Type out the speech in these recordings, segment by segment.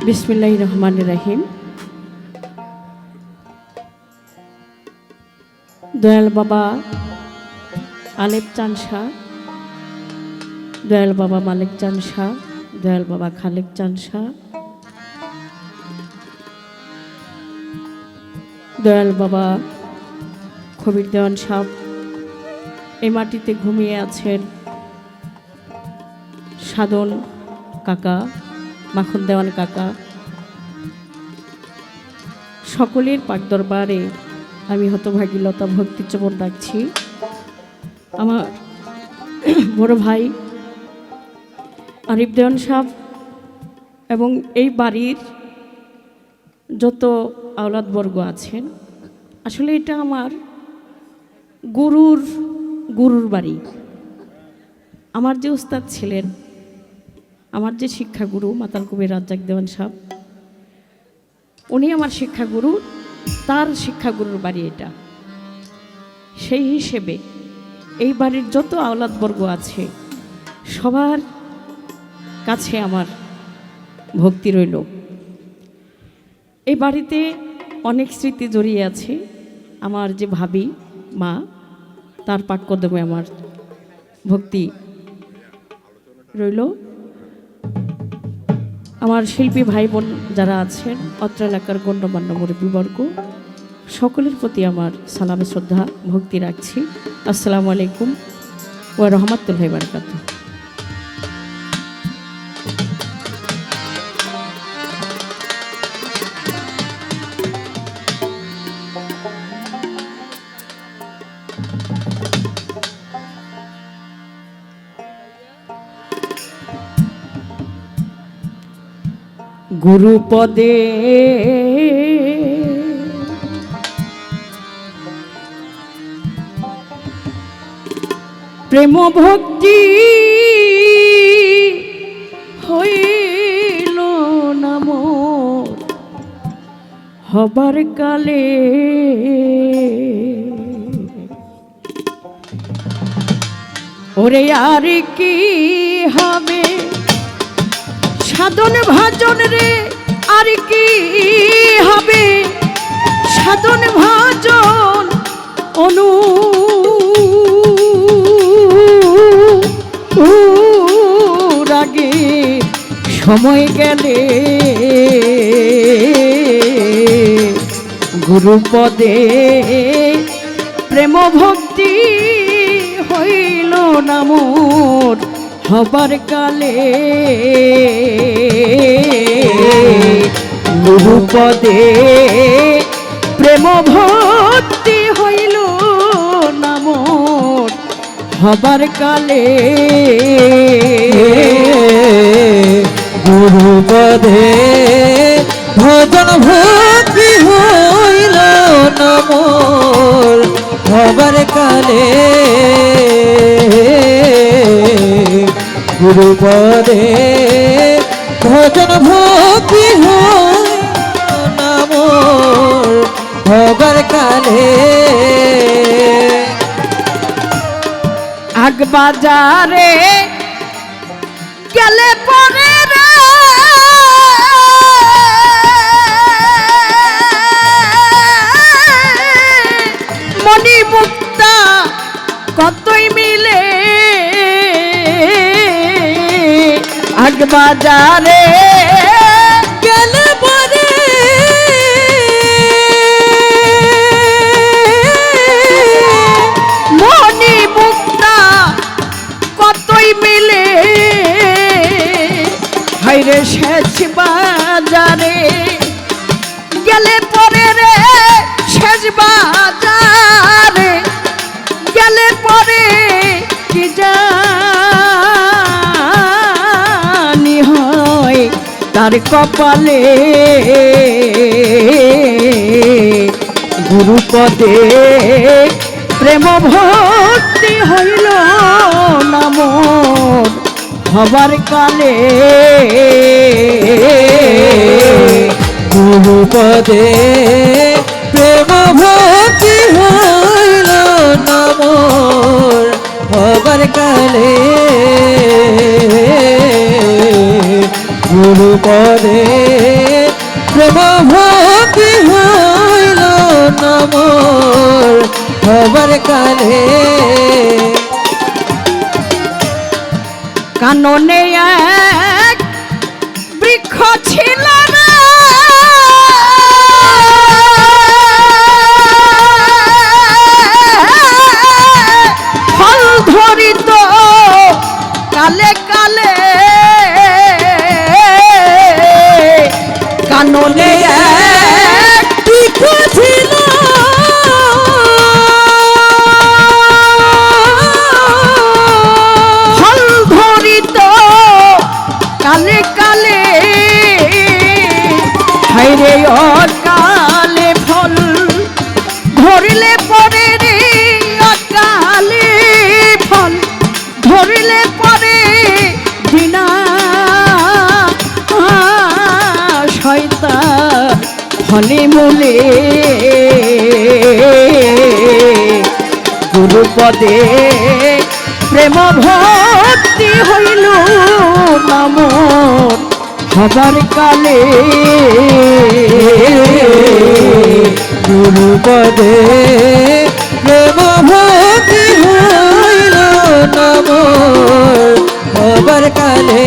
বিসমিল্লাহির রহমানির রহিম। দয়াল বাবা আলেপ চাঁদ শাহ, দয়াল বাবা মালিক চাঁদ শাহ, দয়াল বাবা খালেক চাঁদ শাহ, দয়াল বাবা খবির দেওয়ান সাহ, এই মাটিতে ঘুমিয়ে আছেন সাধন কাকা, মাখন দেওয়ান কাকা, সকলের পাক দরবারে আমি হতভাগী লতা ভক্তি চমন রাখছি। আমার বড় ভাই আরিফ দেওয়ান সাহ এবং এই বাড়ির যত আওলাদবর্গ আছেন, আসলে এটা আমার গুরুর বাড়ি। আমার যে উস্তাদ ছিলেন, আমার যে শিক্ষাগুরু মাতাল কবির রাজ্জাক দেওয়ান সাহেব, উনি আমার শিক্ষাগুরু, তার শিক্ষাগুরুর বাড়ি এটা। সেই হিসেবে এই বাড়ির যত আওলাদবর্গ আছে সবার কাছে আমার ভক্তি রইল। এই বাড়িতে অনেক স্মৃতি জড়িয়ে আছে। আমার যে ভাবি মা, তার পাক কদমে আমার ভক্তি রইল। আমার শিল্পী ভাই বোন যারা আছেন, অত্র এলাকার গণ্যমান্য মুরব্বীবর্গ, সকলের প্রতি আমার সালাম শ্রদ্ধা ভক্তি রাখছি। আসসালামু আলাইকুম ওয়া রাহমাতুল্লাহি ওয়া বারাকাতুহু। গুরুপদে প্রেম ভক্তি হইল না মোর হবার কালে, ওরে আর কি হবে সাধন ভাজন রে, আর কি হবে সাধন ভাজন রাগে সময় গেলে গুরুপদে প্রেম ভক্তি হইল না মোর হবার কালে, গুরুপদে প্রেম ভক্তি হইল না মোর হবার কালে, গুরুপদে ভজন ভক্তি হইল না মোর হবার কালে, গুরুপদে ভজন ভক্তি হইল না মোর হবার কালে। আগ বাজারে গেলে পরে রে মনি মুক্তা কতই মিলে, আগ বাজারে গেলে পরে মনি মুক্তা কতই মিলে, হাইরে শেষ বাজারে গেলে পরে রে, শেষ বাজারে গেলে পরে কি জানি হয় তার কপালে, গুরুপদে প্রেম ভক্তি হইল না মোর হবার কালে, গুরুপদে প্রেম ভক্তি হইল না মোর হবার কালে, গুরু পদে প্রেম ভক্তি হইল না মোর হবার কালে। কাননে এক বৃক্ষ ছিল না, ফল ধরিত কালে কালে। কাননে এক বৃক্ষ ছিল ফল ধরিত কালে কালে, হাইরে অকালে ফল ধরিলে পরে রে, অকালে ফল ধরিলে পরে বিনা শয়তান ফলে মূলে। গুরুপদে প্রেম ভক্তি হইল না মোর হবার কালে। গুরু পদে প্রেম ভক্তি হইল না মোর হবার কালে।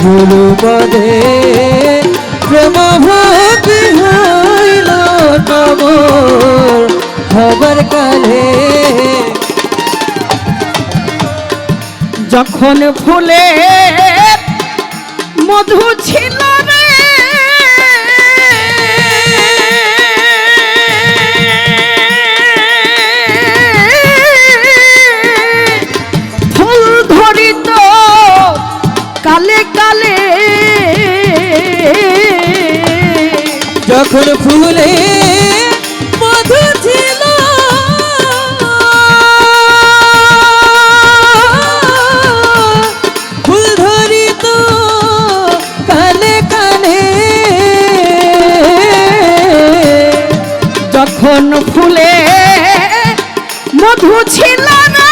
গুরু পদে প্রেম ভক্তি হইল না মোর হবার কালে। যখন ফুলে মধু ছিল রে, ফুল ধরিত কালে কালে। যখন ফুলে মধু ছিল ফুল ধরিত কানে কানে। যখন ফুলে মধু ছিল না,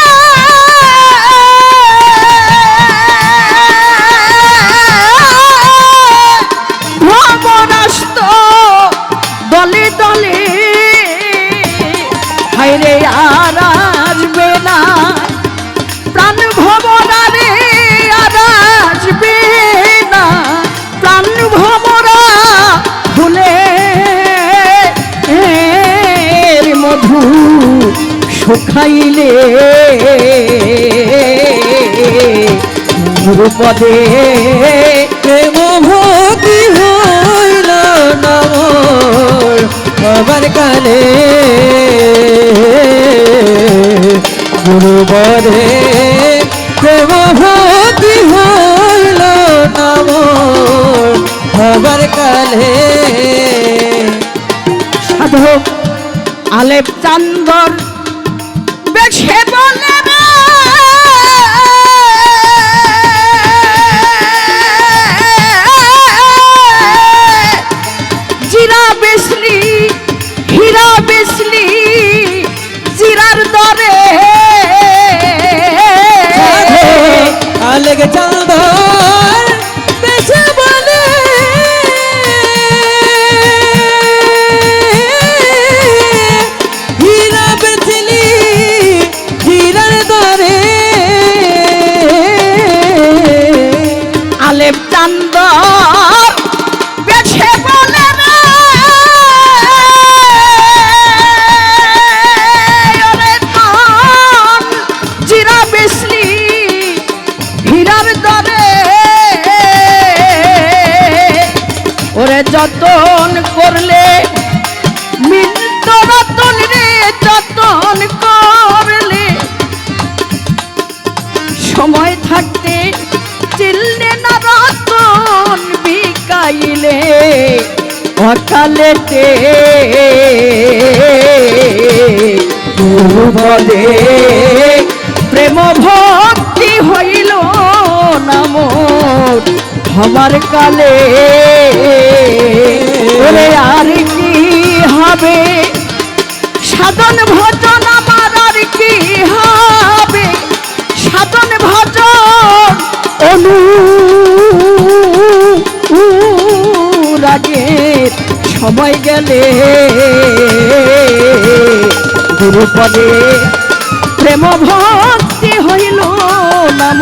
ভ্রমরাস্ত দলে দলে, হাইরে আর আসবে না প্রাণ ভমরা রে, আর আসবে না প্রাণ ভমরা। ফুলে মধু শুকাইলে গুরুপদে প্রেম ভক্তি হইল না মোর হবার কালে। গুরু পদে প্রেম ভক্তি হইল না মোর হবার কালে। সাধক আলেপ চান্দর বেশে বলে না, জিরা বেসলি হীরা বেসলি জিরার দরে। আলেক চাঁদর বেশে বলে হীরা বেচলি হীরার দরে। আলেপ চান্দর বেশে বলে না, ওরে ধন জিরা বেসলি হীরার দরে। ওরে যতন করলে মিলত রতন রে, যতন করলে সময় থাকতে চিনলে না রতন, বিকাইলে অকালেতে। গুরুপদে প্রেম ভক্তি হইল না মোর হবার কালে। ওরে আর কি হবে সাধন ভজন আমার, আর কি হবে সাধন ভজন গেলে গুরুপদে প্রেম ভক্তি হইল নাম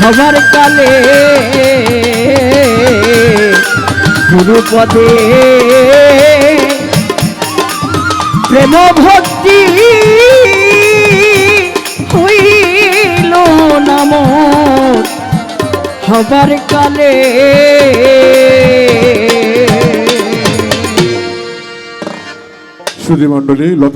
হবার কালে গুরুপদে প্রেম ভক্তি হইল নাম হবার কালে। সুধী মণ্ডলী, লতা